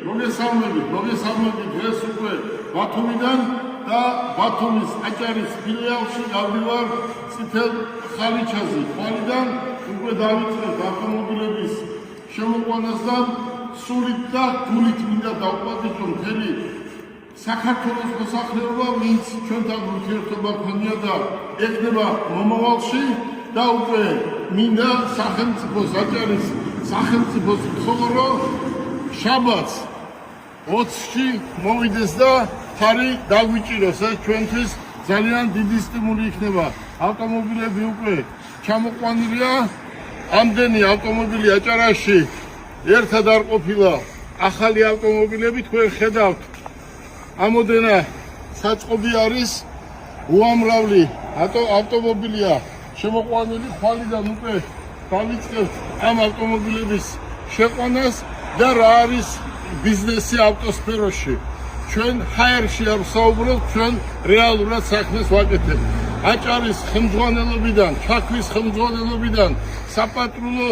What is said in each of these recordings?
მოგესალმებით დღეს უკვე ბათუმიდან და ბათუმის აჭარის ფილიალში გავდივარ წითელ ხალიჩაზე. თვალიდან უკვე დავიწყეთ ავტომობილების შემოყვანას და სულით და გულით მინდა დავყვატო მთელი საქართველოს მოსახლეობა, ვინც ჩვენთან ურთიერთობა ქონია და ეკნება მომავალში და უკვე მინდა სახელმწიფოს აჭარის სახელმწიფოს ვთხოვრო შაბათს 20-ში მოვიდეს და ხარი დაგვიჭიროს. ეს ჩვენთვის ძალიან დიდი სტიმული იქნება. ავტომობილები უკვე ჩამოყვანილია, ამდენი ავტომობილი აჭარაში ერთად არ ყოფილა. ახალი ავტომობილები თქვენ ხედავთ, ამოდენა საწყობი არის, უამრავი ავტომობილია შემოყვანილი. ხვალიდან უკვე დავიწყებთ ამ ავტომობილების შეყვანას და რა არის ბიზნესი ავტოსფეროში. ჩვენ ჰაერში არ ვსაუბრობთ, ჩვენ რეალურად საქმეს ვაკეთებთ. აჭარის ხელმძღვანელობიდან, ჩაქვის ხელმძღვანელობიდან, საპატრულო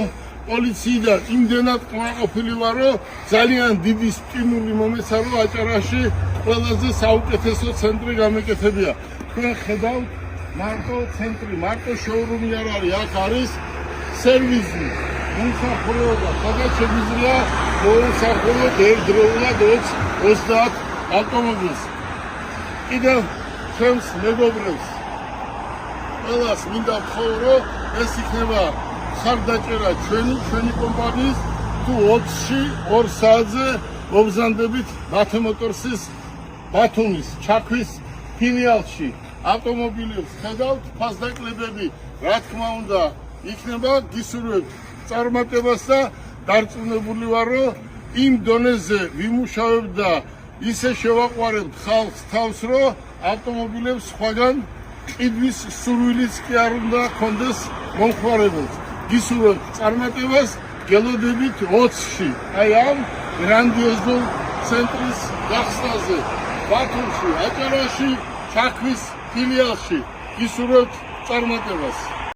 პოლიციიდან იმდენად კმაყოფილი ვარ, რომ ძალიან დიდი სტიმული მომეცა, რომ აჭარაში ყველაზე საუკეთესო ცენტრი გამეკეთებია. თქვენ ხედავთ, მარტო ცენტრი, მარტო შოურუმი არ არის, აქ არის სერვისი, მომსახურება, სადაც შეგვიძლია მოუსახუროთ ერთდროულად 20 ავტომობილს. კიდევ ჩემს მეგობრებს ყველას მინდა ვთხოვო, რომ ეს იქნება ხარდაჭერა ჩვენი კომპანიის, თუ 20-ში 2 საათზე მობრძანდებით BATE Motors-ის ბათუმის ჩაქვის ფილიალში. ავტომობილებს ხედავთ, ფასდაკლებები, რა თქმა უნდა, იქნება, გისურვებთ წარმატებას და დარწმუნებული ვარ, რომ იმ დონეზე ვიმუშავებ და ისე შევაყვარებთ ხალხს თავს, რომ ავტომობილებს სხვაგან ყიდვის სურვილიც კი არ უნდა ქონდეს მომხმარებელს. გისურვებთ წარმატებას, გელოდებით 20-ში, აი ამ გრანდიოზულ ცენტრის გახსნაზე, ბათუმში, აჭარაში, ჩაქვის ფილიალში. გისურვებთ წარმატებას.